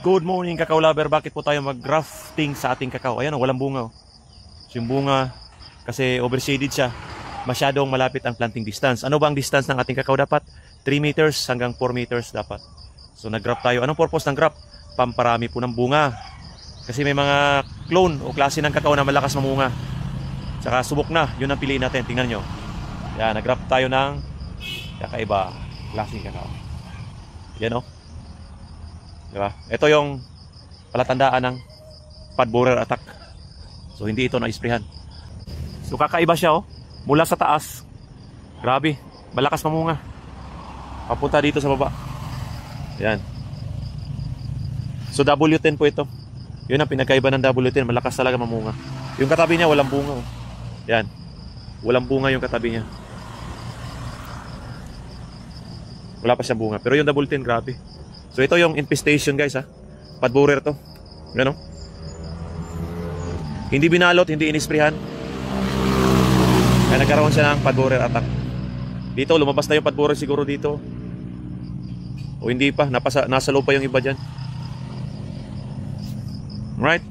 Good morning kakao lover. Bakit po tayo mag-grafting sa ating kakao? Ayan o, walang bunga o. So, yung bunga, kasi overshaded siya, masyadong malapit ang planting distance. Ano ba ang distance ng ating kakao dapat? 3 meters hanggang 4 meters dapat. So nag-graft tayo. Anong purpose ng graft? Pamparami po ng bunga. Kasi may mga clone o klase ng kakao na malakas mamunga. Tsaka subok na, yun ang piliin natin. Tingnan nyo. Yan, nag-graft tayo ng kakaiba klaseng kakao. Yan o. Diba? Ito yung palatandaan ng pod borer attack. So hindi ito na-isprehan. So kakaiba siya oh. Mula sa taas. Grabe, malakas mamunga. Papunta dito sa baba. Yan. So W10 po ito. Yun ang pinagkaiba ng W10. Malakas talaga mamunga. Yung katabi niya walang bunga oh. Yan. Walang bunga yung katabi niya. Wala pa siyang bunga. Pero yung W10 grabe. So ito yung infestation guys ha. Pod borer to. Yan oh. Hindi binalot, hindi inisprehan. Kaya nagkaroon siya ng pod borer attack. Dito lumabas na yung pod borer siguro dito. O hindi pa, nasa loob pa yung iba dyan. Right?